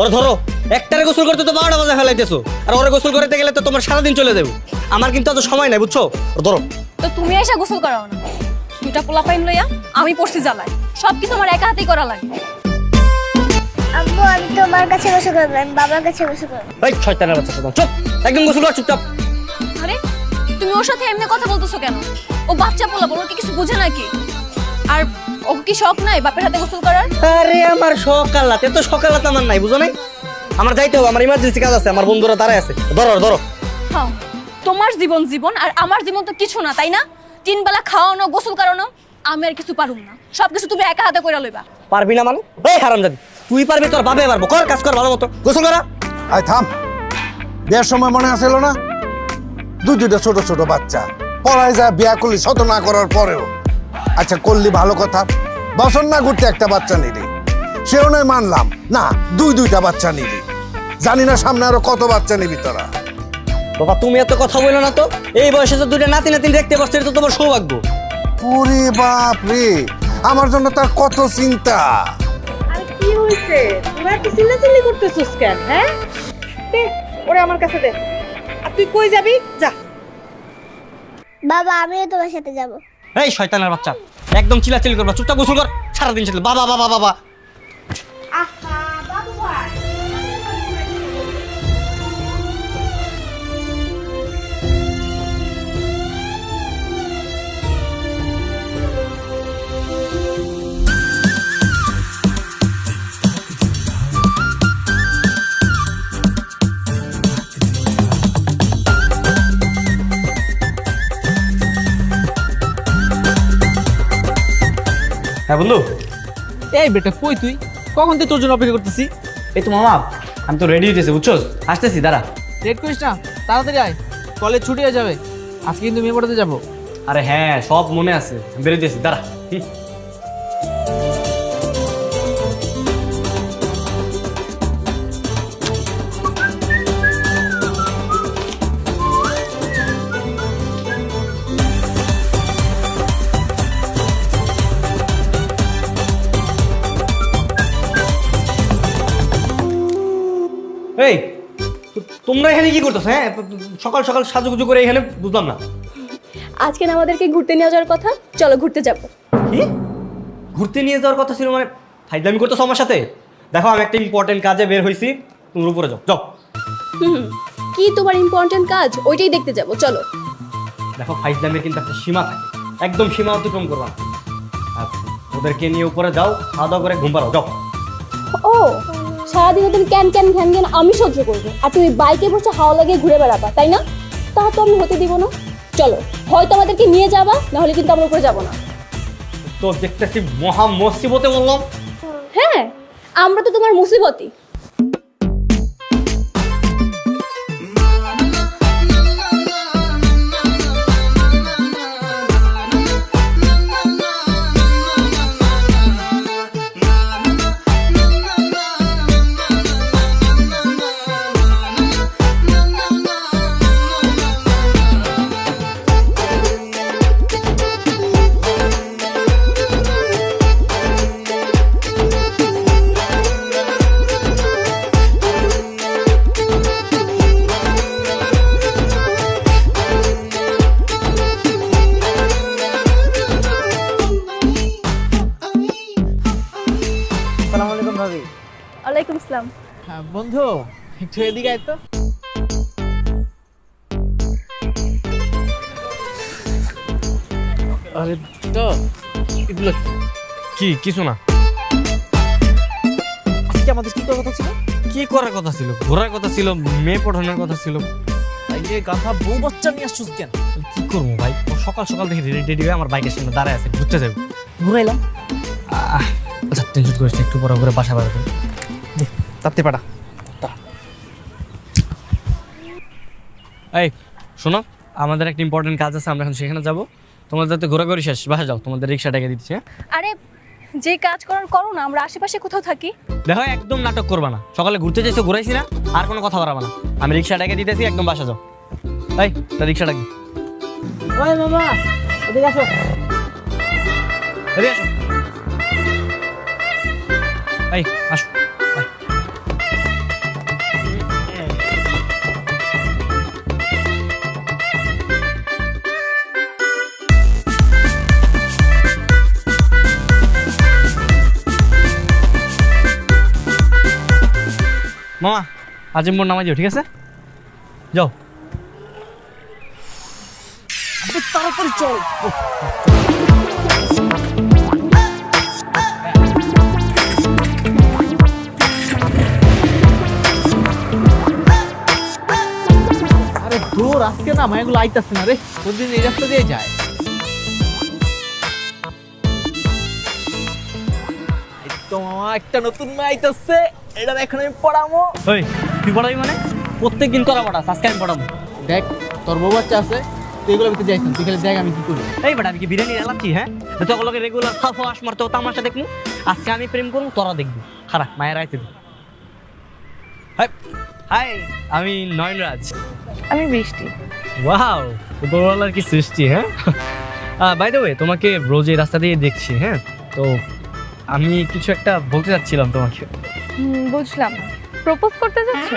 ওরে ধরো, একটারে গোসল করতে তো 12টা বাজে ফেলাইতেছো, আর ওরে গোসল করতে গেলে তো তোমার সারাদিন চলে যাবে। আমার কিন্তু এত সময় নাই, বুঝছো? ওরে ধরো। তো তুমি এসে গোসল করাও না, দুটা পোলা পাইন লইয়া আমি পড়ছি জ্বালাই, সব কিছু আমার একা হাতেই করা লাগে। আব্বু আমি তোমার কাছে গোসল করবো, আমি বাবার কাছে গোসল করবো। এই শয়তানের বাচ্চা, চুপ, একদম গোসল কর চুপচাপ। আরে তুমি ওর সাথে এমনি কথা বলতেছো কেন? ও বাচ্চা পোলা, বলো কি কিছু বুঝে নাকি? আর ও কি শখ নাই বাপের হাতে গোসল করার? আরে আমার সকালাতে, এত সকালাতে আমার নাই, বুঝো নাই? আমার যাইতে হবে, আমার ইমার্জেন্সি কাজ আছে, আমার বন্ধুরা দাঁড়ায় আছে। ধরো ধরো। হ্যাঁ, তোমার জীবন জীবন, আর আমার জীবন তো কিছু না, তাই না? 3 বেলা খাওয়ানো, গোসল করানো, আমি আর কিছু পারুম না, সবকিছু তুমি একা হাতে কইরা লইবা। পারবি না মানে? এই হারামজাদি, তুই পারবি, তোর বাবা পারবো। কর কাজ কর ভালো মতো, গোসল করা। আয় থাম, বিয়ের সময় মনে আসলো না দুইটা ছোট ছোট বাচ্চা পড়ায় যায়, বিয়া করলি শত না করার পরেও। আচ্ছা করলি ভালো কথা, বছর না ঘুরতে একটা বাচ্চা নিলি, সেও নয় মানলাম না, দুইটা বাচ্চা নিলি, জানি না সামনে আরো কত বাচ্চা নিবি তোরা। বাবা তুমি এত কথা বলো না তো, এই বয়সে তো 2টা নাতি নাতিন দেখতে পাচ্ছ, এটা তো তোমার সৌভাগ্য। ওরে বাপ রে, আমার জন্য তার কত চিন্তা। আর কি হইছে, তোরা কি চিল্লাচিল্লি করতেছিস কেন? হ্যাঁ দে ওরে আমার কাছে দে। আর তুই কই যাবি? যা। বাবা আমিও তোমার সাথে যাব। এই শয়তানের বাচ্চা, একদম চিল্লাচিল্লি করবা, চুপচাপ গোসল কর। সারাদিন ছিল বাবা বাবা বাবা। আহা বাবু ভাই, হ্যাঁ বন্ধু। এই বেটা কই তুই? কখন তুই তোর জন্য অপেক্ষা করতেছি। এই তো মামা, আমি তো রেডি হইতেছি, বুঝছো? আসতেছি, দাঁড়া। লেট করিস না, তাড়াতাড়ি আয়, কলেজ ছুটি হয়ে যাবে। আজকে কিন্তু মেয়ে পড়াতে যাবো। আরে হ্যাঁ, সব মনে আছে, বেরোতেছি, দাঁড়া। এই তোমরা এখানে কি করতেছ? হ্যাঁ, সকাল সকাল সাজুগুজু করে এখানে, বুঝলাম না। আজকে না আমাদেরকে ঘুরতে নিয়ে যাওয়ার কথা, চলো ঘুরতে যাবো। কি ঘুরতে নিয়ে যাওয়ার কথা ছিল? মানে ফাইজলামি করতেছ আমার সাথে? দেখো আমি একটা ইম্পর্টেন্ট কাজে বের হইছি, তুমি উপরে যাও যাও। কি তোমার ইম্পর্টেন্ট কাজ? ওইটাই দেখতে যাবো, চলো। দেখো ফাইজলামির কিন্তু একটা সীমা থাকে, একদম সীমা অতিক্রম করবা। আর ওদেরকে নিয়ে উপরে যাও, খাওয়া দাওয়া করে ঘুম পাড়াও, যাও। ও সারাদিন তুমি ক্যান ক্যান ঘ্যান ঘ্যান আমি সহ্য করবো, আর তুমি বাইকে বসে হাওয়া লাগিয়ে ঘুরে বেড়াবা, তাই না? তা তো আমি হতে দিব না। চলো, হয়তো আমাদেরকে নিয়ে যাবা, নাহলে কিন্তু আমরা উপরে যাবো না। তো দেখতেছি মহা মুসিবতে বললাম। হ্যাঁ, আমরা তো তোমার মুসিবতই। আসসালামু আলাইকুম ভাবি। ওয়ালাইকুম আসসালাম। হ্যাঁ বন্ধু, একটু এদিকে আয় তো। আরে তো এগুলো কি? কিছু না। আজকে আমাদের কি করার কথা ছিল? কি করার কথা ছিল? ঘোরার কথা ছিল, মেয়ে পড়ানোর কথা ছিল। তাই যে গাধা বউ বাচ্চা নিয়ে আসছিস কেন? কি করবো ভাই, ও সকাল সকাল দেখি রেডি টেডি হয়ে আমার বাইকের সামনে দাঁড়ায় আছে, ঘুরতে যাবো। ঘুরাইলাম। আচ্ছা টেনশন করিস না, একটু পরে করে বাসা বাড়াতে। তাতে পারা। এই শোনো, আমাদের একটা ইম্পর্টেন্ট কাজ আছে, আমরা এখন সেখানে যাবো। তোমাদের তো ঘোরাঘুরি শেষ, বাসা যাও, তোমাদের রিক্সা ডেকে দিচ্ছি। হ্যাঁ আরে যে কাজ করার করো না, আমরা আশেপাশে কোথাও থাকি। দেখো একদম নাটক করবা না, সকালে ঘুরতে যাইছো, ঘুরাইছি না, আর কোনো কথা বাড়াবা না। আমি রিক্সা ডেকে দিতেছি, একদম বাসা যাও। এই তা রিক্সা ডাকি। ওই মামা এদিকে আসো। এদিকে আসো। এই আসো। মামা আজিম্বর নামাই দিও, ঠিক আছে? যাও। তাড়াতাড়ি চল। আরে দূর আজকে না মায়াগুলো আইতাছে না রে, প্রতিদিন এই রাস্তা দিয়ে যায়। এই তো মামা একটা নতুন মেয়ে আইতাছে, এটা এখন আমি পড়াবো। ওই তুই পড়াবি মানে? প্রত্যেকদিন তোরা পড়াস, আজকে আমি পড়াবো। দেখ তোর বউ বাচ্চা আছে, তুই এগুলো ভিতরে যাইস না, তুই খালি দেখ আমি কি করি। এই বেটা আমি কি বিরিয়ানি এলাচ্ছি? হ্যাঁ, তোগুলোকে রেগুলার ফাঁস মারতে তামাশা দেখবো। আজকে আমি প্রেম করবো, তোরা দেখবি। খারাপ মায়ের আইতে দে। হাই, আমি নয়নরাজ। আমি বৃষ্টি। ওয়াও, উপরওয়ালার কি সৃষ্টি। হ্যাঁ, বাই দ্য ওয়ে তোমাকে রোজ এই রাস্তা দিয়ে দেখছি। হ্যাঁ, তো আমি কিছু একটা বলতে চাচ্ছিলাম তোমাকে। বুঝলাম, প্রপোজ করতে যাচ্ছ?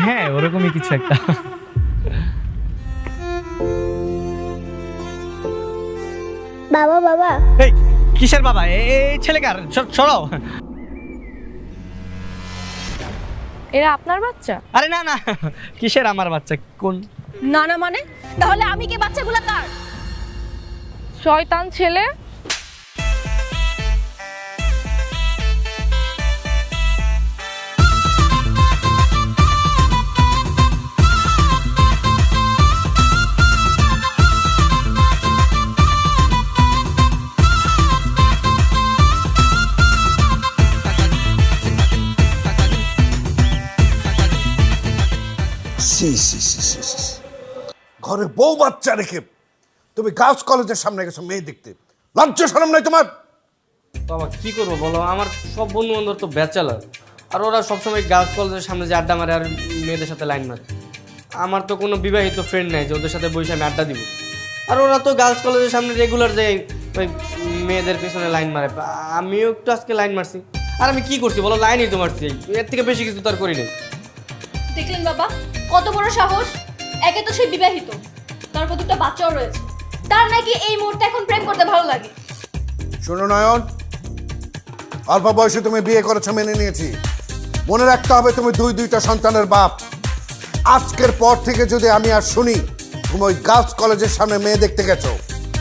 হ্যাঁ, ওরকমই কিছু একটা। বাবা বাবা এই কিসের বাবা? এই ছেলেকার সরাও। এরা আপনার বাচ্চা? আরে না না, কিসের আমার বাচ্চা? কোন না না মানে? তাহলে আমি কি বাচ্চাগুলা কার? শয়তান ছেলে। সি সি সি সি সি। ঘরে বউ বাচ্চা রেখে তুমি গার্লস কলেজের সামনে গেছো মেয়ে দেখতে, লজ্জা শরম নাই তোমার? বাবা কি করবো বলো, আমার সব বন্ধু বান্ধব তো ব্যাচেলার, আর ওরা সবসময় গার্লস কলেজের সামনে যে আড্ডা মারে আর মেয়েদের সাথে লাইন মারে। আমার তো কোনো বিবাহিত ফ্রেন্ড নাই যে ওদের সাথে বসে আমি আড্ডা দিব। আর ওরা তো গার্লস কলেজের সামনে রেগুলার যে ওই মেয়েদের পিছনে লাইন মারে। আমিও একটু আজকে লাইন মারছি। আর আমি কি করছি বলো, লাইনই তো মারছি, এর থেকে বেশি কিছু তো আর করি নাই। দেখলেন বাবা কত বড় সাহস! একে তো সে বিবাহিত, তারপর দুটো বাচ্চাও রয়েছে, তার নাকি এই মুহূর্তে এখন প্রেম করতে ভালো লাগে। শোনো নয়ন, অল্প বয়সে তুমি বিয়ে করেছো মেনে নিয়েছি, মনে রাখতে হবে তুমি দুইটা সন্তানের বাপ। আজকের পর থেকে যদি আমি আর শুনি তুমি ওই গার্লস কলেজের সামনে মেয়ে দেখতে গেছো,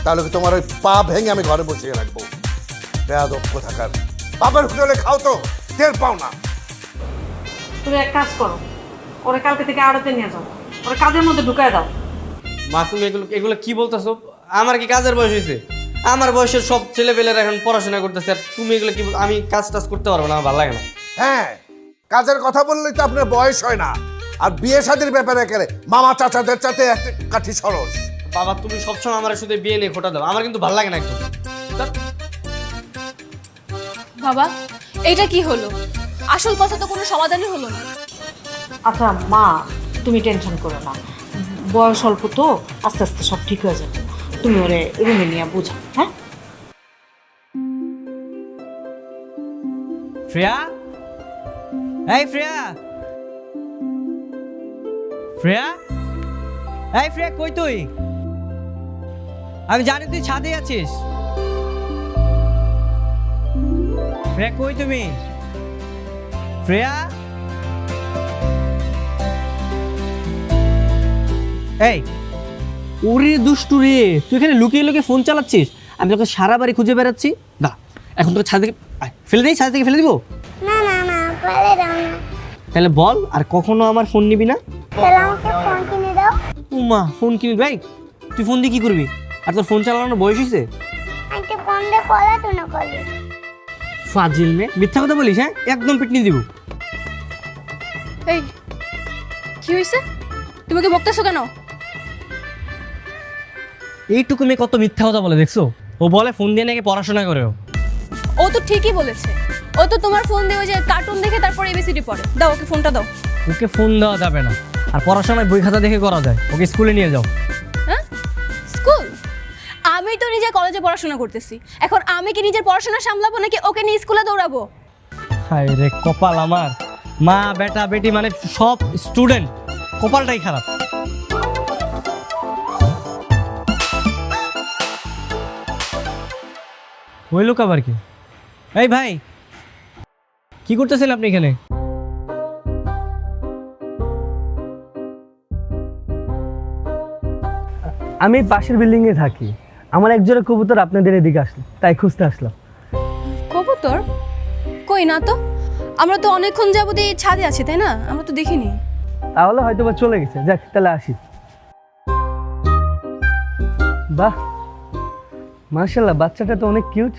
তাহলে কি তোমার ওই পা ভেঙে আমি ঘরে বসিয়ে রাখবো। বেয়াদব কোথাকার, বাপের হোটেলে খাও তো টের পাও না। তুমি এক কাজ করো, ওরা কালকে থেকে আড়তে নিয়ে যাও, ওরা কাজের মধ্যে ঢুকায় দাও। মা তুমি এগুলো কি বলতেছো? আমার কি কাজের বয়স হয়েছে? আমার বয়সের সব ছেলেপেলেরা এখন পড়াশোনা করতেছে, আর তুমি এগুলো কি? আমি কাজ টাজ করতে পারবো না, আমার ভালো লাগে না। হ্যাঁ, কাজের কথা বললেই তো আপনার বয়স হয় না, আর বিয়ে শাদীর ব্যাপারে করে মামা চাচাদের চাতে এক কাঠি সরস। বাবা তুমি সবসময় আমার শুধু বিয়ে নিয়ে খোটা দাও, আমার কিন্তু ভালো লাগে না একদম। বাবা এইটা কি হলো? আসল কথা তো কোনো সমাধানই হলো না। আচ্ছা মা, তুমি টেনশন করো না, বয়স অল্প তো, আস্তে আস্তে সব ঠিক হয়ে যাবে। তুমি ওরে রুমে নিয়ে বুঝো। হ্যাঁ শ্রেয়া, এই শ্রেয়া, শ্রেয়া, এই শ্রেয়া কই তুই? আমি জানি তুই ছাদে আছিস। শ্রেয়া কই তুমি? শ্রেয়া, এই ওরে দুষ্টু রে, তুই এখানে লুকিয়ে লুকিয়ে ফোন চালাচ্ছিস, আমি তোকে সারা বাড়ি খুঁজে বেড়াচ্ছি। না এখন তোকে ছাদ থেকে ফেলে দিই, ছাদ থেকে ফেলে দিব? না না না ফেলে দাও না, তাহলে বল আর কখনো আমার ফোন নিবি না? তাহলে আমাকে ফোন কিনে দাও। উমা ফোন কিনবি? ভাই তুই ফোন দিয়ে কি করবি? আর তোর ফোন চালানোর বয়স হয়েছে? একটা ফোন দিয়ে পড়াশোনা করি। ফাজিল মেয়ে, মিথ্যা কথা বলিস? হ্যাঁ, একদম পিটনি দিব। এই কি হয়েছে? তুমি কি বকতেছো কেন? এইটুকু মেয়ে কত মিথ্যা কথা বলে দেখছো? ও বলে ফোন দিয়ে নাকি পড়াশোনা করেও। ও তো ঠিকই বলেছে, ও তো তোমার ফোন দিয়ে ওই যে কার্টুন দেখে তারপর এবিসিডি পড়ে। দাও ওকে ফোনটা দাও। ওকে ফোন দেওয়া যাবে না, আর পড়াশোনায় বই খাতা দেখে করা যায়। ওকে স্কুলে নিয়ে যাও। হ্যাঁ স্কুল? আমি তো নিজে কলেজে পড়াশোনা করতেছি, এখন আমি কি নিজের পড়াশোনা সামলাবো নাকি ওকে নিয়ে স্কুলে দৌড়াবো? হায় রে কপাল আমার, মা বেটা বেটি মানে সব স্টুডেন্ট, কপালটাই খারাপ। ওই লোক আবার কি? এই ভাই কি করতেছেন আপনি এখানে? আমি পাশের বিল্ডিংয়ে থাকি। আমার একজোড়া কবুতর আপনাদের এদিকে আসলো, তাই খুঁজতে আসলাম। কবুতর কই না তো, আমরা তো অনেকক্ষণ যাবত এই ছাদে আছি, তাই না? আমরা তো দেখিনি। তাহলে হয়তো বা চলে গেছে। যাক, তাহলে আসি। বাহ, মার্শাল্লাহ, বাচ্চাটা তো অনেক কিউট।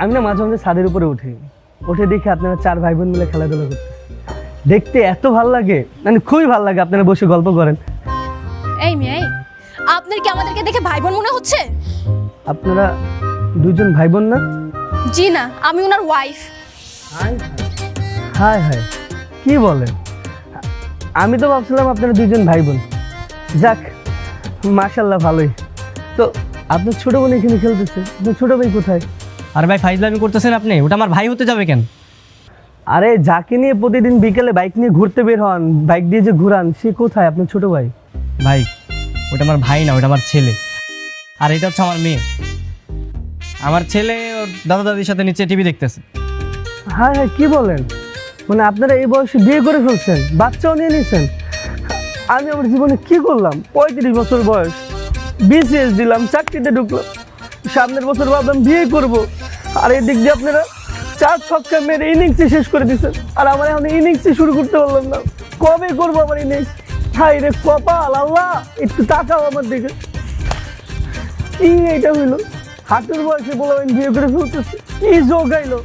আমি না মাঝে মাঝে ছাদের উপরে উঠে দেখি আপনারা 4 ভাই বোন মিলে খেলাধুলা করতেছে। দেখতে এত ভালো লাগে, মানে খুবই ভালো লাগে। আপনারা বসে গল্প করেন। এই মেয়ে, আপনার কি আমাদেরকে দেখে ভাই বোন মনে হচ্ছে? আপনারা 2জন ভাই বোন না? জি না, আমি ওনার ওয়াইফ। হায় হায়, কি বলেন? আমি তো ভাবছিলাম আপনারা 2জন ভাই বোন। যাক, মাশাল্লাহ, ভালোই। তো আপনার ছোট বোন এখানে খেলতেছে, আপনার ছোট ভাই কোথায়? আর ভাই ফাইজলামি করতেছেন আপনি, ওটা আমার ভাই হতে যাবে কেন? আরে যাকে নিয়ে প্রতিদিন বিকেলে বাইক নিয়ে ঘুরতে বের হন, বাইক দিয়ে যে ঘুরান, সে কোথায় আপনার ছোট ভাই? ভাই ওটা আমার ভাই না, ওটা আমার ছেলে। আর এটা হচ্ছে আমার মেয়ে। আমার ছেলে ওর দাদা দাদির সাথে নিচে টিভি দেখতেছে। হ্যাঁ হ্যাঁ, কি বলেন? মানে আপনারা এই বয়সে বিয়ে করে ফেলছেন, বাচ্চাও নিয়ে নিয়েছেন। আমি আমার জীবনে কি করলাম? 35 বছর বয়স, বিসিএস দিলাম, চাকরিতে ঢুকলাম, সামনের বছর ভাবলাম বিয়ে করব। আর এদিক দিয়ে আপনারা 4 ছক্কা মেরে ইনিংসই শেষ করে দিচ্ছেন। আর আমার এখন ইনিংসই শুরু করতে পারলাম না। কবে করবো আমার ইনিংস? হাই রে কপাল, আল্লাহ একটু তাকাও আমার দিকে। কি এটা হইলো? হাঁটুর বয়সে বলবেন বিয়ে করে ফেলতেছে, কি যোগ আইলো?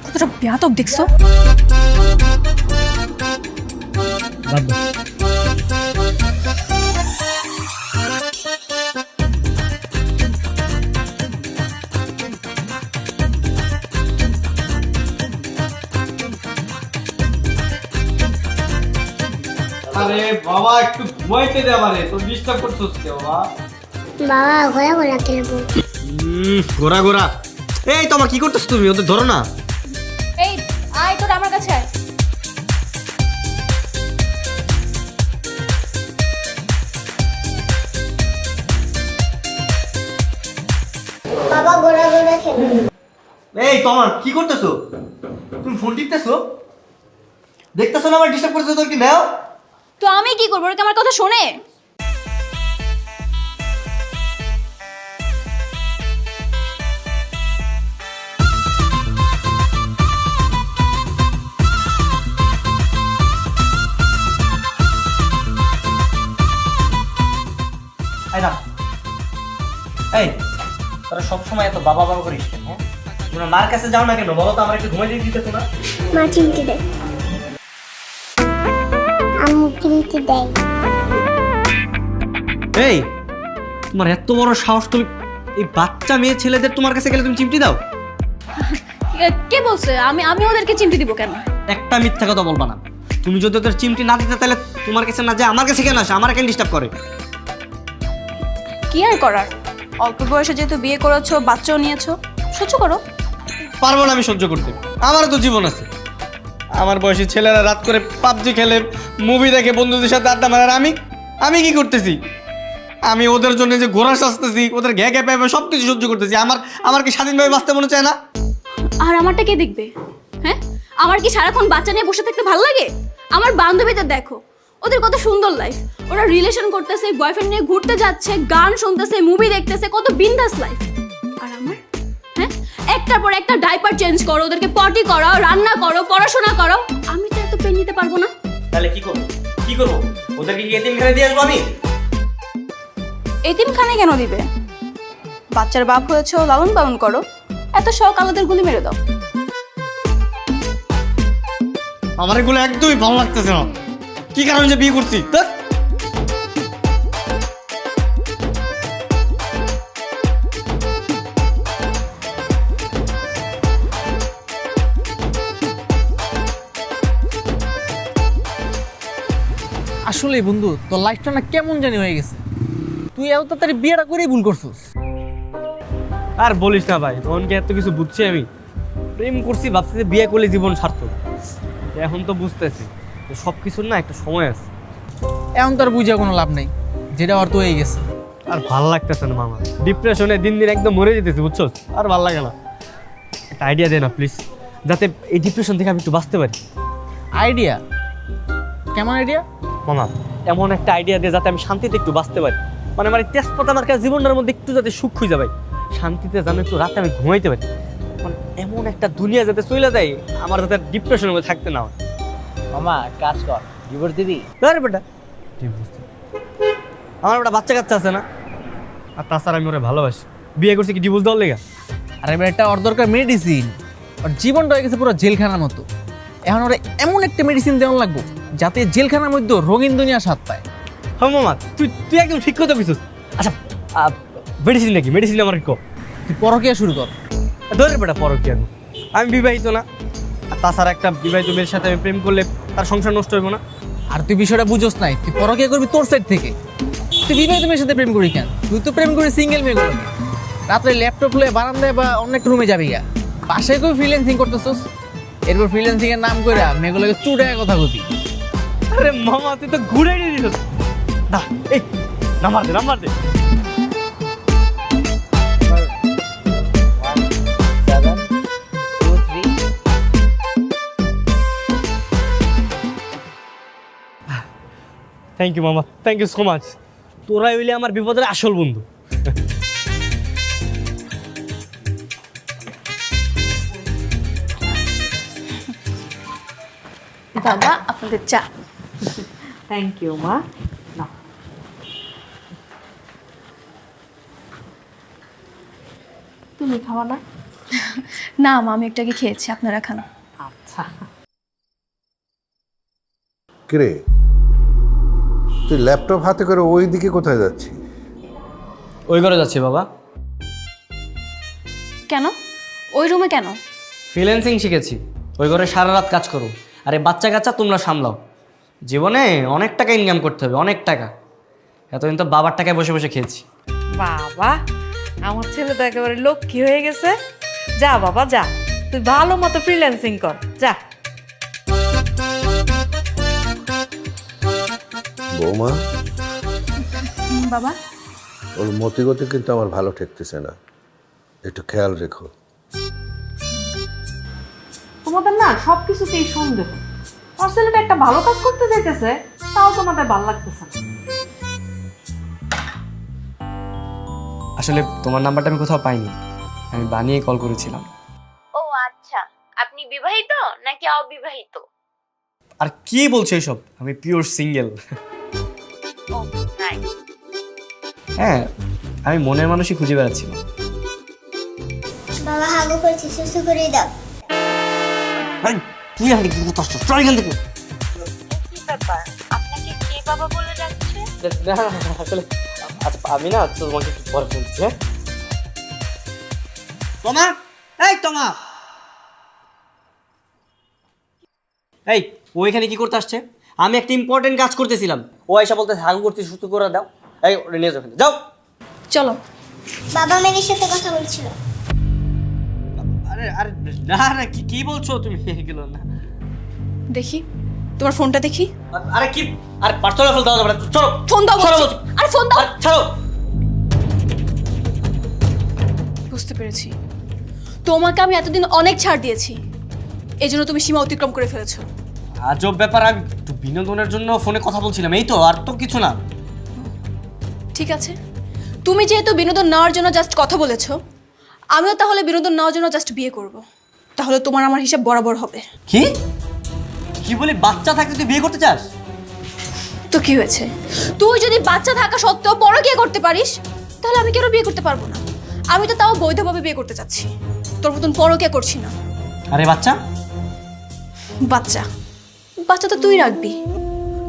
কতটা বেয়াদব দেখছো? বাদ দাও। আরে বাবা, একটু ঘুমাইতে দে আমারে, তো ডিস্টার্ব করছস কে বাবা? বাবা ঘোরা ঘোরা খেলবো। গোরা গোরা। এই তোমার কি করতেছ তুমি? ওদের ধরো না। এই আয়, তোর আমার কাছে আয়। বাবা ঘোরা ঘোরা খেলবো। এই তোমার কি করতেছো? তুমি ফোন টিপতেছো? দেখতেছো না আমার ডিস্টার্ব করতেছো? তোর কি নাও? তো আমি কি করবো? ওরা কি আমার কথা শোনে? এই তোরা সবসময় এত বাবা বাবা করিস কেন? হ্যাঁ, তোমরা মার কাছে যাও না কেন? বলো তো, আমার একটু ঘুমাই দিয়ে দিতেছো না? মা চিমটি দেয়, আম্মু চিমটি দেয়। এই তোমার এত বড় সাহস, তুমি এই বাচ্চা মেয়ে ছেলেদের তোমার কাছে গেলে তুমি চিমটি দাও? কে বলছে আমি ওদেরকে চিমটি দিব কেন? একটা মিথ্যা কথা বলবা না। তুমি যদি ওদের চিমটি না দিতে, তাহলে তোমার কাছে না যায় আমার কাছে কেন আসে? আমার কেন ডিস্টার্ব করে? কি আর করার, অল্প বয়সে যেহেতু বিয়ে করেছো, বাচ্চাও নিয়েছো, সহ্য করো। পারবো না আমি সহ্য করতে, আমারও তো জীবন আছে। আমার বয়সী ছেলেরা রাত করে পাবজি খেলে, মুভি দেখে, বন্ধুদের সাথে আড্ডা মারে। আর আমি কি করতেছি? আমি ওদের জন্য যে ঘোরা সাজতেছি, ওদের ঘ্যা ঘ্যা পাইবে সব কিছু সহ্য করতেছি। আমার কি স্বাধীনভাবে বাঁচতে মনে চায় না? আর আমারটা কে দেখবে? হ্যাঁ, আমার কি সারাক্ষণ বাচ্চা নিয়ে বসে থাকতে ভালো লাগে? আমার বান্ধবীদের দেখো, ওদের কত সুন্দর লাইফ। ওরা রিলেশন করতেছে, বয়ফ্রেন্ড নিয়ে ঘুরতে যাচ্ছে, গান শুনতেছে, মুভি দেখতেছে, কত বিন্দাস লাইফ। আর আমার, হ্যাঁ, একটার পর একটা ডাইপার চেঞ্জ করো, ওদেরকে পটি করাও, রান্না করো, পড়াশোনা করো। আমি তো এত পেন নিতে পারবো না। তাহলে কি করবো? কি করবো? ওদেরকে কি এতিমখানায় দিয়ে আসবো আমি? এতিমখানায় কেন দিবে? বাচ্চার বাপ হয়েছে, লালন পালন করো। এত শখ আলাদের গুলি মেরে দাও। আমার এগুলো একদমই ভালো লাগতেছে না। কি কারণে যে বিয়ে করছি? আসলে বন্ধু, তোর লাইফটা না কেমন জানি হয়ে গেছে। তুই এত তাড়াতাড়ি বিয়েটা করেই ভুল করছিস। আর বলিস না ভাই, তখনকে এত কিছু বুঝছি আমি। প্রেম করছি, ভাবছি যে বিয়ে করলে জীবন সার্থক। এখন তো বুঝতেছি সব কিছুর না একটা সময় আছে। এখন তোর বুঝে কোনো লাভ নেই, যেটা অর্থ হয়ে গেছে। আর ভাল লাগতেছে না মামা, ডিপ্রেশনে দিন দিন একদম মরে যেতেছি, বুঝছো? আর ভাল লাগে না। একটা আইডিয়া দে না প্লিজ, যাতে এই ডিপ্রেশন থেকে আমি একটু বাঁচতে পারি। আইডিয়া? কেমন আইডিয়া? মামা এমন একটা আইডিয়া দিয়ে যাতে আমি শান্তিতে একটু বাঁচতে পারি। মানে আমার এই তেজপাতা আমার কাছে জীবনটার মধ্যে একটু যাতে সুখ খুঁজে পাই, শান্তিতে যেন একটু রাতে আমি ঘুমাইতে পারি। মানে এমন একটা দুনিয়া যাতে চলে যায় আমার যাতে ডিপ্রেশনের মধ্যে থাকতে না হয়। মামা কাজ কর, ডিভোর্স দিবি? আরে বেটা আমার একটা বাচ্চা কাচ্চা আছে না, আর তাছাড়া আমি ওরা ভালোবাসি। বিয়ে করছি কি ডিভোর্স দেওয়ার লেগা? আরে এটা ওর দরকার মেডিসিন। ওর জীবনটা হয়ে গেছে পুরো জেলখানার মতো। এখন ওরা এমন একটা মেডিসিন দেওয়া লাগবো যাতে জেলখানার মধ্যে রঙিন দুনিয়া স্বাদ পায়। হ্যাঁ মামা, তুই একদম ঠিক কথা কইছিস। আচ্ছা মেডিসিন নাকি? মেডিসিন আমার কো। তুই পরকিয়া শুরু কর। ধরে বেটা পরকিয়া আমি বিবাহিত না, আর তাছাড়া একটা বিবাহিত মেয়ের সাথে আমি প্রেম করলে তার সংসার নষ্ট হইব না। আর তুই বিষয়টা বুঝোস নাই, তুই পরকিয়া করবি তোর সাইড থেকে। তুই বিবাহিত মেয়ের সাথে প্রেম করি কেন? তুই তো প্রেম করি সিঙ্গেল মেয়েগুলো। রাত্রে ল্যাপটপ লয়ে বারান্দায় বা অন্য একটা রুমে যাবি গা, বাসায় কেউ ফ্রিল্যান্সিং করতেছস, এরপর ফ্রিল্যান্সিং এর নাম করে মেয়েগুলোকে চুড়ায় কথা কবি। আরে মামা তুই তো ঘুরে নিয়ে দিস না। এই নাম্বার দে। থ্যাংক ইউ মামা, থ্যাংক ইউ সো মাচ। তোরাই হইলে আমার বিপদের আসল বন্ধু। বাবা আপনাদের চা। থ্যাংক ইউ মা। তুমি খাওয়া না? না মা, আমি একটু আগে খেয়েছি, আপনারা খান। আচ্ছা। কিরে তুই ল্যাপটপ হাতে করে ওই দিকে কোথায় যাচ্ছিস? ওই ঘরে যাচ্ছি বাবা। কেন? ওই রুমে কেন? ফ্রিল্যান্সিং শিখেছি, ওই ঘরে সারা রাত কাজ করো। আরে বাচ্চা কাচ্চা তোমরা সামলাও। জীবনে অনেক টাকা ইনকাম করতে হবে, অনেক টাকা। এতদিন তো বাবার টাকায় বসে বসে খেয়েছি। বাবা, আমার ছেলে তো একেবারে লক্ষ্মী হয়ে গেছে। যা বাবা যা, তুই ভালো মতো ফ্রিল্যান্সিং কর যা। বৌমা, বাবা ওর মতিগতি কিন্তু আমার ভালো ঠেকতেছে না, একটু খেয়াল রেখো। তোমাদের না সবকিছুতেই সন্দেহ। আমার ছেলেটা একটা ভালো কাজ করতে যাইতেছে, তাও তোমাদের ভালো লাগতেছে না। আসলে তোমার নাম্বারটা আমি কোথাও পাইনি, আমি বানিয়ে কল করেছিলাম। ও আচ্ছা, আপনি বিবাহিত নাকি অবিবাহিত? আর কি বলছো এসব? আমি পিওর সিঙ্গেল। ও নাইস। হ্যাঁ, আমি মনের মানুষই খুঁজে বেড়াচ্ছিলাম। বাবা হাগু করছি, সুসু করে দাও। তুই আর কি কথা আসছো? চল এখান থেকে। কি ব্যাপার, আপনাকে কে বাবা বলে যাচ্ছে? আসলে আমি না তোমাকে একটু পরে বলছি। হ্যাঁ তোমা, এই তোমা, এই ও এখানে কি করতে আসছে? আমি একটা ইম্পর্টেন্ট কাজ করতেছিলাম, ও এসে বলতে হাগু করতে সুস্থ করে দাও। এই ওরে নিয়ে যাও, যাও। চলো। বাবা মেয়ের সাথে কথা বলছিল। আরে আরে না না, কি বলছো তুমি? এগুলো না। দেখি তোমার ফোনটা দেখি। আরে কি, আরে পার্সোনাল ফোন দাও যাবে না। চলো ফোন দাও বলছি। আরে ফোন দাও। ছাড়ো। বুঝতে পেরেছি, তোমাকে আমি এতদিন অনেক ছাড় দিয়েছি, এই জন্য তুমি সীমা অতিক্রম করে ফেলেছো। আজব ব্যাপার, আমি একটু বিনোদনের জন্য ফোনে কথা বলছিলাম, এই তো, আর তো কিছু না। ঠিক আছে, তুমি যেহেতু বিনোদন নেওয়ার জন্য জাস্ট কথা বলেছো, আমিও তাহলে বিনোদন নেওয়ার জন্য জাস্ট বিয়ে করব। তাহলে তোমার আমার হিসাব বরাবর হবে। কি কি বলি? বাচ্চা থাকতে তুই বিয়ে করতে চাস? তো কি হয়েছে? তুই যদি বাচ্চা থাকা সত্ত্বেও পরকীয়া করতে পারিস, তাহলে আমি কেন বিয়ে করতে পারবো না? আমি তো তাও বৈধভাবে বিয়ে করতে চাচ্ছি, তোর মতন পরকীয়া করছি না। আরে বাচ্চা বাচ্চা বাচ্চা তো তুই রাখবি।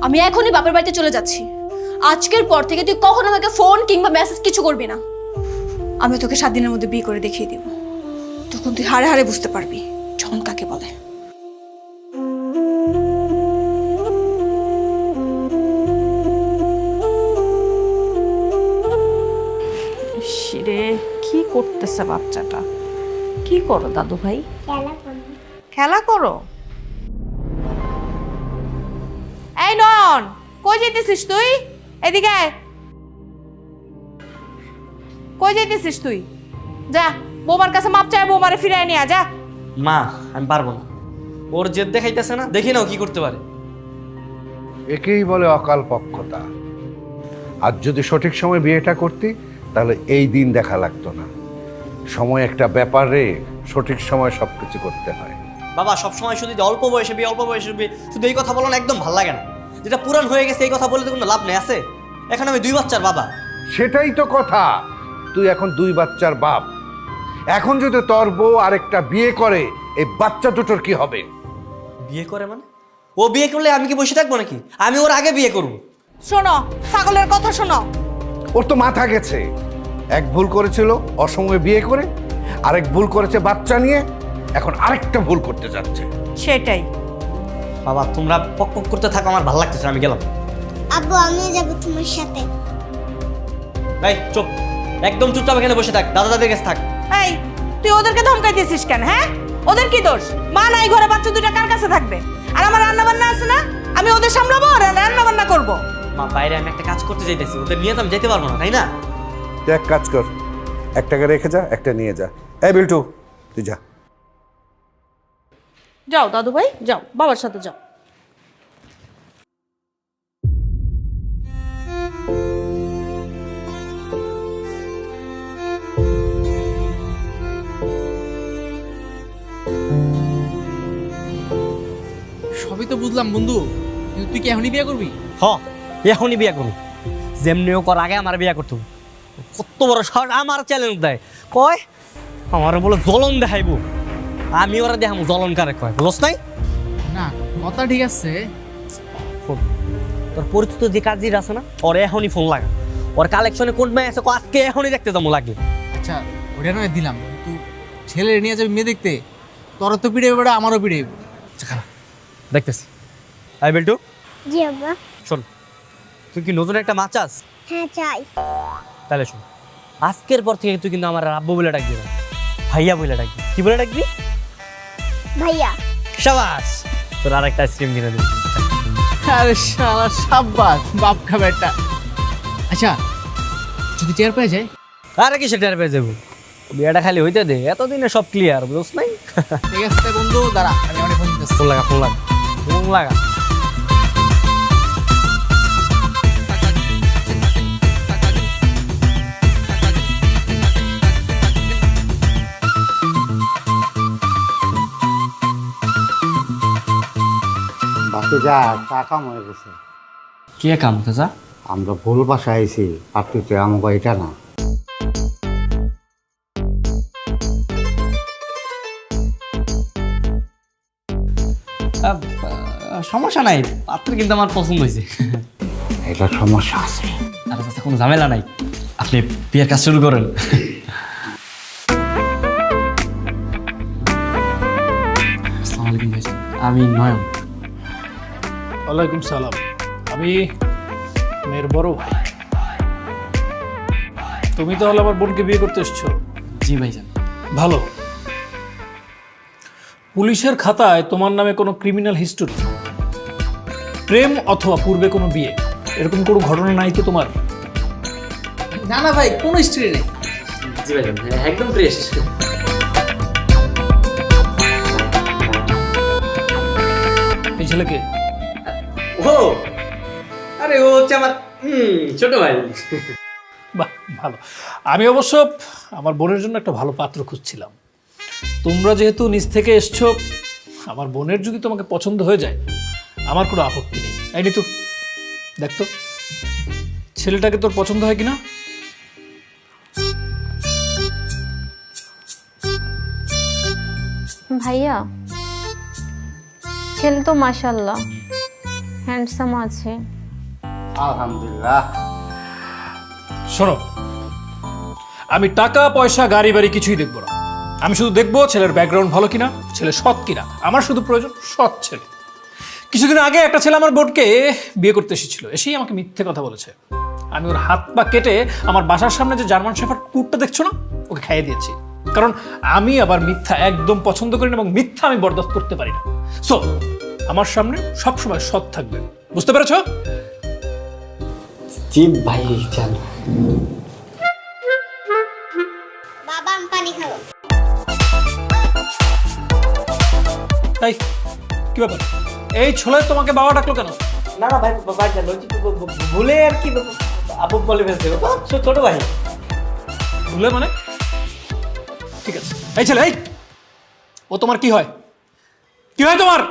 আমি এখনই বাপের বাড়িতে চলে যাচ্ছি। আজকের পর থেকে তুই কখনো আমাকে ফোন কিংবা মেসেজ কিছু করবি না। আমি তোকে 7 দিনের মধ্যে বিয়ে করে দেখিয়ে দিব, তখন তুই হাড়ে হাড়ে বুঝতে পারবি জন কাকে বলে। রে কি করতেছে বাচ্চাটা? কি করো দাদু ভাই? খেলা করো। এই নন, কই যাইতেছিস তুই? এদিকে আয়। কই যাইতেছিস তুই? যা বৌমার কাছে মাপ চাই, বৌমারে ফিরাই নিয়ে যা। মা, আমি পারবো না। ওর জেদ দেখাইতেছে না, দেখি নাও কি করতে পারে। একেই বলে অকাল পক্ষতা। আর যদি সঠিক সময় বিয়েটা করতি তাহলে এই দিন দেখা লাগতো না। সময় একটা ব্যাপারে সঠিক সময় সবকিছু করতে হয়। বাবা সবসময় শুধু যে অল্প বয়সে বিয়ে, অল্প বয়সে বিয়ে, শুধু এই কথা বলো না, একদম ভালো লাগে না। যেটা পুরান হয়ে গেছে এই কথা বলে তো কোনো লাভ নেই আছে। এখন আমি 2 বাচ্চার বাবা। সেটাই তো কথা, তুই এখন 2 বাচ্চার বাপ। এখন যদি তোর বউ আরেকটা বিয়ে করে এই বাচ্চা দুটোর কি হবে? বিয়ে করে মানে? ও বিয়ে করলে আমি কি বসে থাকবো নাকি? আমি ওর আগে বিয়ে করবো। শোনো, ছাগলের কথা শোনো। ওর তো মাথা গেছে। এক ভুল করেছিল অসময়ে বিয়ে করে, আরেক ভুল করেছে বাচ্চা নিয়ে, এখন আরেকটা ভুল করতে যাচ্ছে। সেটাই। বাবা তোমরা পক পক করতে থাকো, আমার ভালো লাগতেছে, আমি গেলাম। আব্বু আমিও যাব তোমার সাথে। ভাই চুপ, একদম চুপচাপ এখানে বসে থাক, দাদা দাদির কাছে থাক। এই তুই ওদেরকে ধমকাই দিয়েছিস কেন? হ্যাঁ, ওদের কি দোষ? মা নাই ঘরে, বাচ্চা দুইটা কার কাছে থাকবে? আর আমার রান্না বান্না আছে না, আমি ওদের সামলাবো আর রান্না বান্না করবো। মা বাইরে আমি একটা কাজ করতে যাইতেছি, ওদের নিয়ে তো আমি যেতে পারবো না, তাই না? তুই এক কাজ কর, একটাকে রেখে যা, একটা নিয়ে যা। এই বিল্টু তুই যা। যাও দাদু ভাই, যাও বাবার সাথে যাও। সবই তো বুঝলাম বন্ধু, কিন্তু তুই কি এখনই বিয়ে করবি? হ, এখনই বিয়ে করবো। যেমনিও কর আগে আমার বিয়ে করতে হবে। কত বড় শর্ট আমার চ্যালেঞ্জ দেয়, কয় আমার বলে জ্বলন দেখাইবো, আমি ওরা দেখাবো জ্বলন কারে কয়, বুঝছ নাই? না কথা ঠিক আছে। ফোন তোর পরিচিত যে কাজীর আছে না, ওর এখনই ফোন লাগা। ওর কালেকশনে কোন মেয়ে আছে, আজকে এখনই দেখতে যাবো লাগে। আচ্ছা ওটা নয় দিলাম, কিন্তু ছেলে নিয়ে যাবি মেয়ে দেখতে, তোর তো পিড়ে বেড়া, আমারও পিড়ে। দেখতেছি। আই বেল্টু, জি আব্বা। শোন, তুই কি নতুন একটা মাছ চাস? হ্যাঁ চাই। তাহলে শোন, আজকের পর থেকে তুই কিন্তু আমার আব্বু বলে ডাকবি না, ভাইয়া বলে ডাকবি। কি বলে ডাকবি? ভাইয়া। শাবাশ, তোর আর একটা আইসক্রিম কিনে দিবি। আরে শালা সাব্বাস, বাপ খাবে একটা। আচ্ছা যদি টের পেয়ে যায়? আরে কি সেটা পেয়ে যাবো, বিয়েটা খালি হইতে দে, এতদিনে সব ক্লিয়ার, বুঝছ নাই? ঠিক আছে বন্ধু, দাঁড়া আমি অনেক ফোন দিতেছি। ফোন লাগা, ফোন লাগা, ফোন লাগা। বাসে যা চা কাম হয়ে গেছে। কে কাম চাচা? আমরা ভুল বাসায় আইছি, আপনি তো আমাকে এটা না। সমস্যা নাই, পাত্র কিন্তু আমার পছন্দ হয়েছে। এটা সমস্যা আছে। আরে চাচা কোনো ঝামেলা নাই, আপনি বিয়ের কাজ শুরু করেন। আসসালামু আলাইকুম ভাই, আমি নয়ন। ওয়ালাইকুম সালাম, আমি মেয়ের বড় ভাই। তুমি তাহলে আমার বোনকে বিয়ে করতে এসছো? জি ভাইজান। ভালো। পুলিশের খাতায় তোমার নামে কোনো ক্রিমিনাল হিস্টোরি, প্রেম অথবা পূর্বে কোনো বিয়ে, এরকম কোনো ঘটনা নাই তো তোমার? না না ভাই, কোনো হিস্ট্রি নেই। জি ভাইজান, একদম ফ্রেশ। এই ছেলেকে? ও আরে ও হচ্ছে আমার ছোট ভাই। বাহ ভালো। আমি অবশ্য আমার বোনের জন্য একটা ভালো পাত্র খুঁজছিলাম। তোমরা যেহেতু নিজ থেকে এসছো, আমার বোনের যদি তোমাকে পছন্দ হয়ে যায় আমার কোনো আপত্তি নেই। এই নিতু দেখতো ছেলেটাকে তোর পছন্দ হয় কিনা। ভাইয়া, ছেলে তো মাশাআল্লাহ হ্যান্ডসাম আছে। আলহামদুলিল্লাহ। শোনো, আমি টাকা পয়সা গাড়ি বাড়ি কিছুই দেখবো না, আমি শুধু দেখবো ছেলের ব্যাকগ্রাউন্ড ভালো কিনা, ছেলে সৎ কিনা। আমার শুধু প্রয়োজন সৎ ছেলে। কিছুদিন আগে একটা ছেলে আমার বোনকে বিয়ে করতে এসেছিল, এসেই আমাকে মিথ্যে কথা বলেছে। আমি ওর হাত পা কেটে আমার বাসার সামনে যে জার্মান শেফার্ড কুকুরটা দেখছো না, ওকে খাইয়ে দিয়েছি। কারণ আমি আবার মিথ্যা একদম পছন্দ করি না, এবং মিথ্যা আমি বরদাস্ত করতে পারি না। সো আমার সামনে সবসময় সৎ থাকবে, বুঝতে পেরেছো? জি ভাই জান। বাবা আমি পানি খাবো। তাই কি ব্যাপার, এই ছোলায় তোমাকে বাবা ডাকলো কেন? না না ভাই ভাই জান ওই ভুলে আর কি আপু বলে ফেলছে ও তো ছোট ভাই। ভুলে মানে? ঠিক আছে এই ছেলে, এই ও তোমার কি হয়? কি হয় তোমার?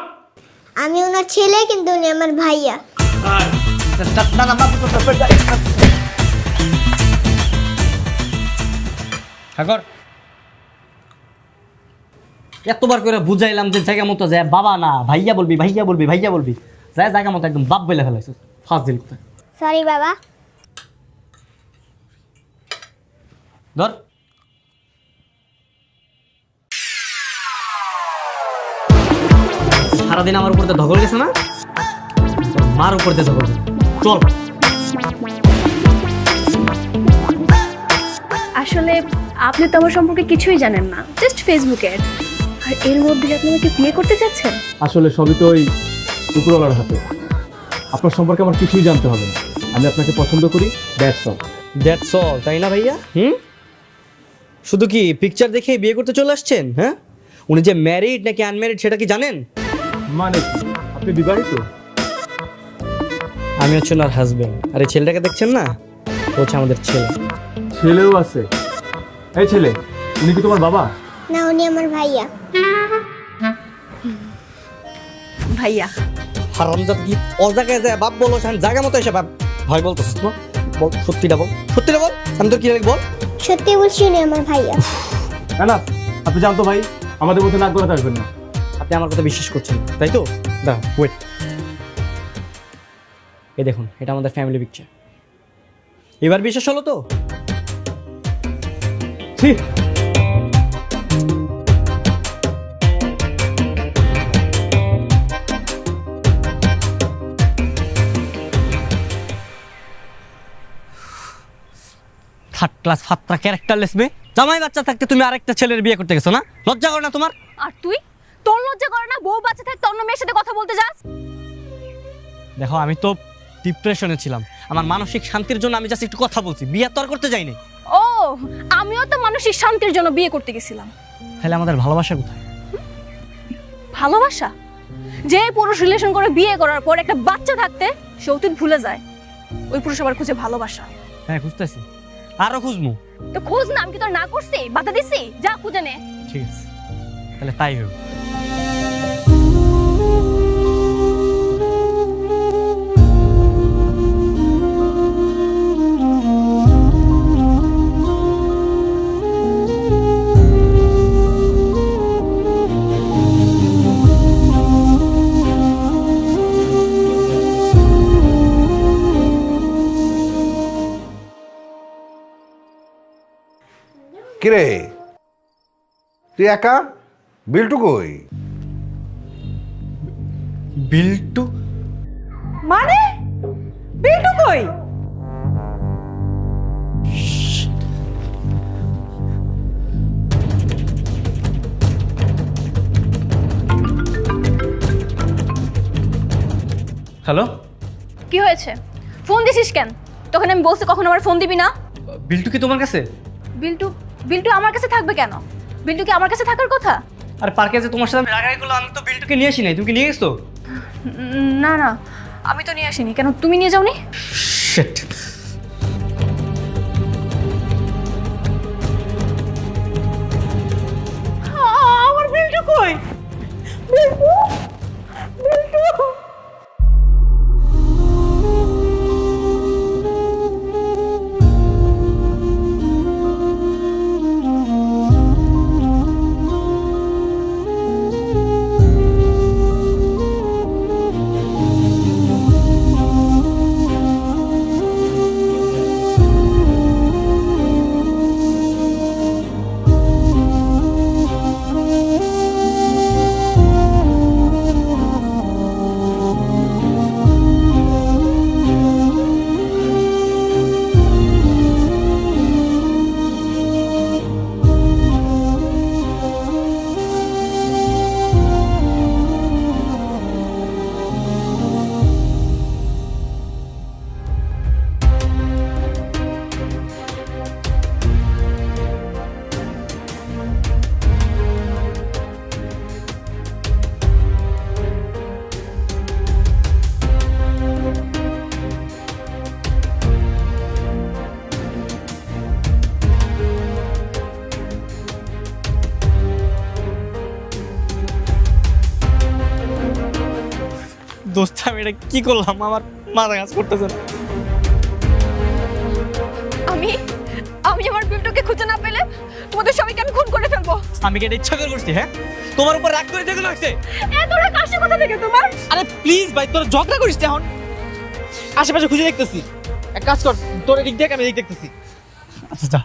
আমি ওনার ছেলে, কিন্তু উনি আমার ভাইয়া। না না ঠাকুর এতবার করে বুঝাইলাম যে জায়গা মতো যায় বাবা না ভাইয়া বলবি ভাইয়া বলবি ভাইয়া বলবি, যায় জায়গা মতো একদম বাপ বলে ফেলাইছিস। ফাজিল কোথায়। সরি বাবা। ধর সারাদিন আমার উপর ধকল গেছে না, মার উপর দিয়ে ধকল গেছে। চল। আসলে আপনি তো আমার সম্পর্কে কিছুই জানেন না, জাস্ট ফেসবুকে অ্যাড। আর এর মধ্যে আপনি আমাকে বিয়ে করতে যাচ্ছেন? আসলে সবই তো ওই উপরওয়ালার হাতে। আপনার সম্পর্কে আমার কিছুই জানতে হবে না, আমি আপনাকে পছন্দ করি, দ্যাটস অল। দ্যাটস অল, তাই না ভাইয়া? শুধু কি পিকচার দেখে বিয়ে করতে চলে আসছেন? হ্যাঁ, উনি যে ম্যারিড নাকি আনম্যারিড সেটা কি জানেন? মানে কি আপনি বিবাহিত? আমি হচ্ছে ওনার হাজবেন্ড, আর এই ছেলেটাকে দেখছেন না, ও হচ্ছে আমাদের ছেলে। ছেলেও আছে? এই ছেলে, উনি কি তোমার বাবা? না, উনি আমার ভাইয়া। ভাইয়া হারামজাদ কি অজায়গায় যায় বাপ বলো, জায়গা মতো এসে বাপ ভয় বলতেছিস না? বল সত্যিটা বল, সত্যিটা বল, আমি তো কি বল। সত্যি বলছি, উনি আমার ভাইয়া। না আপনি জানতো ভাই, আমাদের মধ্যে নাক গলাতে আসবেন না। আপনি আমার কথা বিশ্বাস করছেন তাই তো? দা ওয়েট, এই দেখুন এটা আমাদের ফ্যামিলি পিকচার। এবার বিশ্বাস হলো তো? ঠিক। থার্ড ক্লাস ফাত্রা ক্যারেক্টারলেস বে। জামাই বাচ্চা থাকতে তুমি আরেকটা ছেলের বিয়ে করতে গেছো না? লজ্জা করে না তোমার? আর তুই, তোর লজ্জা করে না বউ বাচ্চা থাকতে অন্য মেয়ের সাথে কথা বলতে যাস? দেখো আমি তো ডিপ্রেশনে ছিলাম, আমার মানসিক শান্তির জন্য আমি জাস্ট একটু কথা বলছি, বিয়ে তো আর করতে যাইনি। ও, আমিও তো মানসিক শান্তির জন্য বিয়ে করতে গেছিলাম। তাহলে আমাদের ভালোবাসা কোথায়? ভালোবাসা? যে পুরুষ রিলেশন করে বিয়ে করার পর একটা বাচ্চা থাকতে সে অতীত ভুলে যায়, ওই পুরুষ আবার খুঁজে ভালোবাসা। হ্যাঁ খুঁজতেছি, আরো খুঁজমু। তো খোঁজ না, আমি কি তোর না করছি, বাধা দিছি? যা খুঁজে নে। ঠিক আছে, তাহলে তাই হোক। কিরে তুই একা? বিল্টু কই? বিল্টু মানে বিল্টু কই? হ্যালো, কি হয়েছে? ফোন দিছিস কেন? তখন আমি বলছি কখন আমার ফোন দিবি না। বিল্টু কি তোমার কাছে? বিল্টু বিল্টু আমার কাছে থাকবে কেন? বিল্টু কি আমার কাছে থাকার কথা? আর পার্কে যে তোমার সাথে রাগাই করলো, আমি তো বিল্টুকে নিয়ে আসি নাই, তুমি কি নিয়ে গেছো? না না, আমি তো নিয়ে আসিনি। কেন, তুমি নিয়ে যাওনি? শিট। আমার বিল্টু কই? বিল্টু বিল্টু এটা কি করলাম, আমার মাথা কাজ করতেছে না। আমি আমার বিল্টুকে খুঁজে না পেলে তোমাদের সবাইকে আমি খুন করে ফেলবো। আমি কি এটা ইচ্ছা করে করছি? হ্যাঁ, তোমার উপর রাগ করে যেগুলো হচ্ছে। এত রাগ আসে কোথা থেকে তোমার? আরে প্লিজ ভাই, তোর ঝগড়া করিস না এখন। আশেপাশে খুঁজে দেখতেছি, এক কাজ কর, তোর এদিক দেখ, আমি এদিক দেখতেছি। আচ্ছা যা।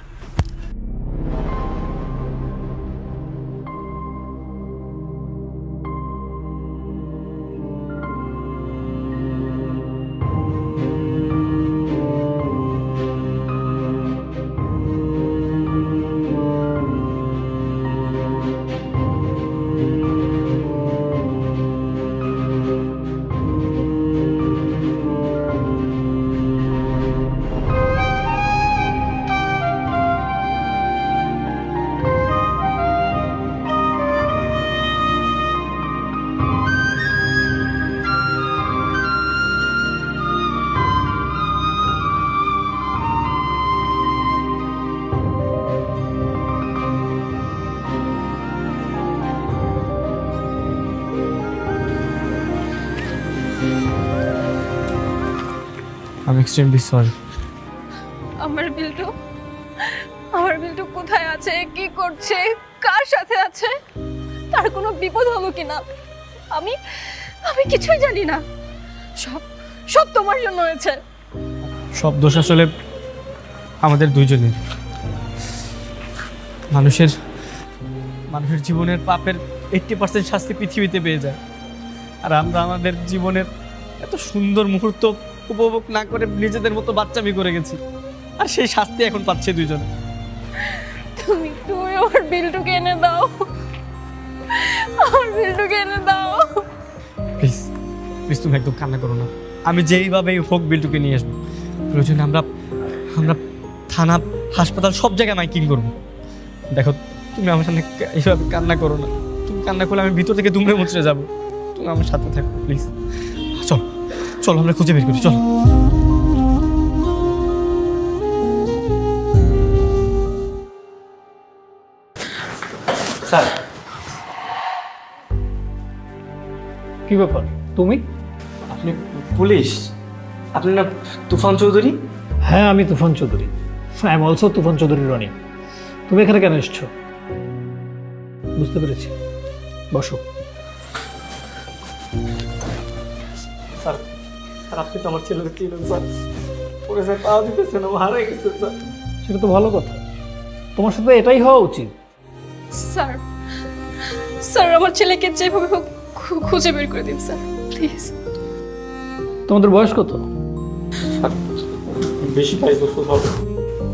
আমি এক্সট্রিমলি সরি। আমার বিল্টু কোথায় আছে, কি করছে, কার সাথে আছে, তার কোনো বিপদ হলো কিনা আমি কিছুই জানি না। সব তোমার জন্য হয়েছে। সব দোষ আসলে আমাদের দুইজনের। মানুষের জীবনের পাপের 80% শাস্তি পৃথিবীতে পেয়ে যায়, আর আমরা আমাদের জীবনের এত সুন্দর মুহূর্ত উপভোগ না করে নিজেদের মতো বাচ্চামি করে গেছি, আর সেই শাস্তি এখন পাচ্ছে দুইজনে। তুমি আমার বিল্টুকে এনে দাও, আমার বিল্টুকে এনে দাও। প্লিজ প্লিজ তুমি একদম কান্না করো না। আমি যেইভাবেই হোক বিল্টুকে নিয়ে আসবো। প্রয়োজনে আমরা থানা, হাসপাতাল সব জায়গায় মাইকিং করবো। দেখো তুমি আমার সামনে এইভাবে কান্না করো না। তুমি কান্না করলে আমি ভিতর থেকে দুমড়ে মুচড়ে যাবো। তুমি আমার সাথে থাকো প্লিজ। চলো চলো আমরা খুঁজে বের করি, চলো। স্যার, কি ব্যাপার? তুমি? আপনি পুলিশ? আপনি না তুফান চৌধুরী? হ্যাঁ, আমি তুফান চৌধুরী। আই এম অলসো তুফান চৌধুরী রনি। তুমি এখানে কেন এসছো? বুঝতে পেরেছি, বসো। স্যার আপনি তো আমার ছেলেকে চিনেন স্যার। পরে স্যার পাওয়া দিতেছে না, হারাই গেছে স্যার। সেটা তো ভালো কথা, তোমার সাথে এটাই হওয়া উচিত। স্যার আমার ছেলেকে যেভাবে হোক খুঁজে বের করে দিন স্যার, প্লিজ। তোমাদের বয়স কত? বেশি 22 বছর হবে।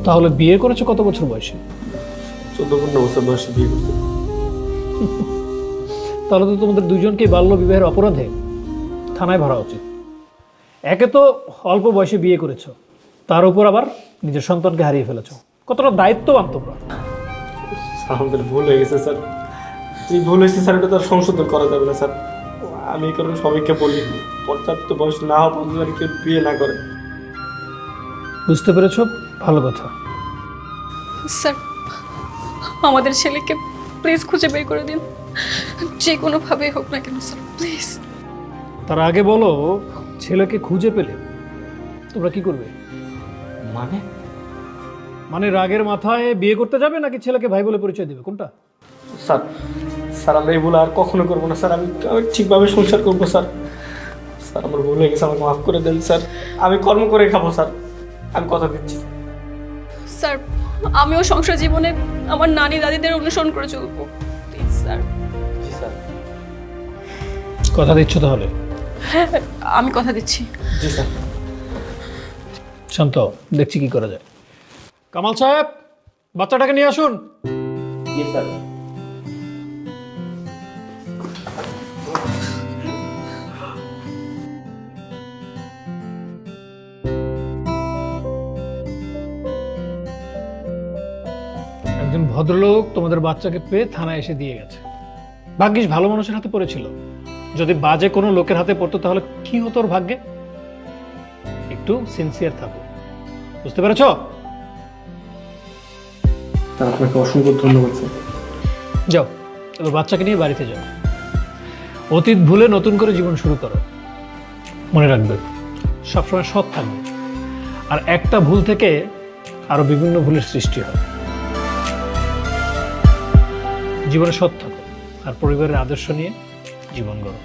তাহলে বিয়ে করেছো কত বছর বয়সে? 14-15 বছর বয়সে বিয়ে করতে। তাহলে তো তোমাদের দুজনকে বাল্য বিবাহের অপরাধে থানায় ভরা উচিত। একে তো অল্প বয়সে বিয়ে করেছো, তার উপর আবার নিজের সন্তানকে হারিয়ে ফেলেছো। কতটা দায়িত্ববান তোমরা। আমাদের ভুল হয়ে গেছে স্যার। যে ভুল হয়েছে স্যার, এটা তো আর সংশোধন করা যাবে না স্যার। আমি এই কারণে সবাইকে বলি, পর্যাপ্ত বয়স না হওয়া পর্যন্ত আর কেউ বিয়ে না করে। বুঝতে পেরেছো, ভালো কথা। স্যার আমাদের ছেলেকে প্লিজ খুঁজে বের করে দিন, যে কোনোভাবে হোক না কেন স্যার, প্লিজ। তার আগে বলো, ছেলেকে খুঁজে পেলে তোমরা কি করবে? মানে রাগের মাথায় বিয়ে করতে যাবে নাকি ছেলেকে ভাই বলে পরিচয় দেবে, কোনটা? স্যার আমরা এই ভুল আর কখনো করবো না স্যার। আমি ঠিকভাবে সংসার করবো স্যার। স্যার আমার ভুল হয়ে গেছে, আমাকে মাফ করে দেন স্যার। আমি কর্ম করে খাবো স্যার, আমি কথা দিচ্ছি। স্যার আমিও সংসার জীবনে আমার নানি দাদিদের অনুসরণ করে চলবো, প্লিজ স্যার। G sir. কথা দিচ্ছ তাহলে? হ্যাঁ আমি কথা দিচ্ছি। জি স্যার। শান্ত, দেখছি কি করা যায়। কামাল সাহেব, বাচ্চাটাকে নিয়ে আসুন। জি স্যার। একজন ভদ্রলোক তোমাদের বাচ্চাকে পেয়ে থানায় এসে দিয়ে গেছে। ভাগ্যিস ভালো মানুষের হাতে পড়েছিল। যদি বাজে কোনো লোকের হাতে পড়তো তাহলে কি হতো ওর ভাগ্যে? একটু সিনসিয়ার থাকো, বুঝতে পেরেছো? আপনাকে অসংখ্য ধন্যবাদ স্যার। যাও এবার বাচ্চাকে নিয়ে বাড়িতে যাও। অতীত ভুলে নতুন করে জীবন শুরু করো। মনে রাখবে সবসময় সৎ থাকবে, আর একটা ভুল থেকে আরো বিভিন্ন ভুলের সৃষ্টি হয়। জীবনে সৎ থাকো আর পরিবারের আদর্শ নিয়ে জীবন গড়ো।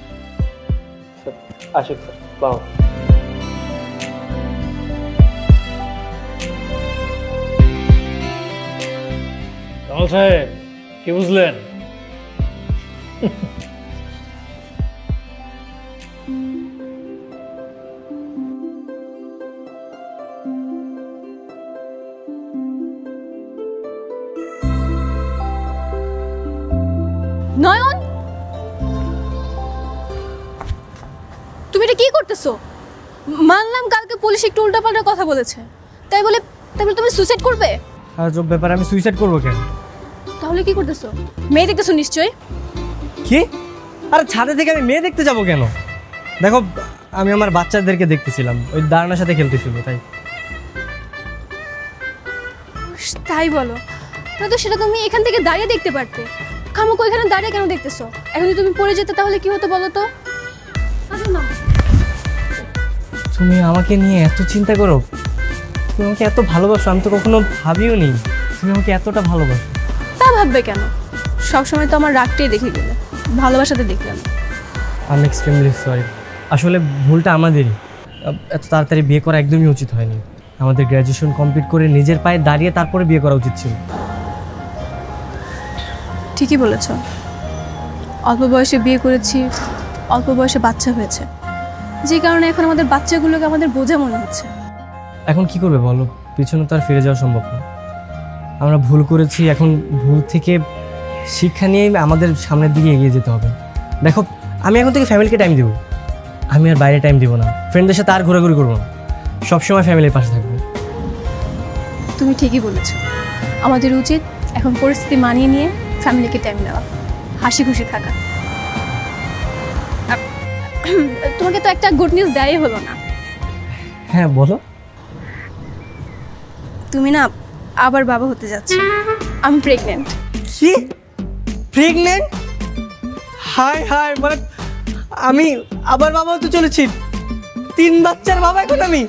আশিক স্যার, বাবা। কামাল সাহেব, কি বুঝলেন? নয়ন, তুমি এটা কি করতেছো? মানলাম কালকে পুলিশ একটু উল্টাপাল্টা কথা বলেছে, তাই বলে তুমি সুইসাইড করবে? আজব ব্যাপার, আমি সুইসাইড করবো কেন? তাহলে কি করতেছো? মেয়ে দেখতেছো নিশ্চয়ই। কি? আরে ছাদে থেকে আমি মেয়ে দেখতে যাব কেন? দেখো, আমি আমার বাচ্চাদেরকে দেখতেছিলাম, ওই দাঁড়ানোর সাথে খেলতেছিল তাই। তাই বলো? তাহলে তো সেটা তুমি এখান থেকে দাঁড়িয়ে দেখতে পারতে। খামোখা এখানে দাঁড়িয়ে কেন দেখতেছো? এখন যদি তুমি পড়ে যেতে তাহলে কি হতো বলো তো? আসো না। তুমি আমাকে নিয়ে এত চিন্তা করো, তুমি আমাকে এত ভালোবাসো, আমি তো কখনো ভাবিও নি তুমি আমাকে এতটা ভালোবাসো। তা ভাববে কেন? সবসময় তো আমার রাগটাই দেখে গেলে, ভালোবাসাতে দেখলাম। আমি এক্সট্রিমলি সরি, আসলে ভুলটা আমাদেরই। এত তাড়াতাড়ি বিয়ে করা একদমই উচিত হয়নি। আমাদের গ্র্যাজুয়েশন কমপ্লিট করে নিজের পায়ে দাঁড়িয়ে তারপরে বিয়ে করা উচিত ছিল। ঠিকই বলেছ, অল্প বয়সে বিয়ে করেছি, অল্প বয়সে বাচ্চা হয়েছে, যে কারণে এখন আমাদের বাচ্চাগুলোকে আমাদের বোঝা মনে হচ্ছে। এখন কি করবে বলো? পিছনে তো আর ফিরে যাওয়া সম্ভব না। আমরা ভুল করেছি, এখন ভুল থেকে শিক্ষা নিয়ে আমাদের সামনের দিকে এগিয়ে যেতে হবে। দেখো, আমি এখন থেকে ফ্যামিলিকে টাইম দেবো, আমি আর বাইরে টাইম দিব না, ফ্রেন্ডদের সাথে আর ঘোরাঘুরি করবো না, সবসময় ফ্যামিলির পাশে থাকবো। তুমি ঠিকই বলেছ, আমাদের উচিত এখন পরিস্থিতি মানিয়ে নিয়ে ফ্যামিলিকে টাইম দেওয়া, হাসি খুশি থাকা। তোমাকে তো একটা গুড নিউজ দেয়াই হলো না। হ্যাঁ বলো। তুমি না আবার বাবা হতে যাচ্ছ। আমি প্রেগনেন্ট। কি? প্রেগনেন্ট? হাই হাই, মানে আমি আবার বাবা হতে চলেছি, 3 বাচ্চার বাবা এখন আমি।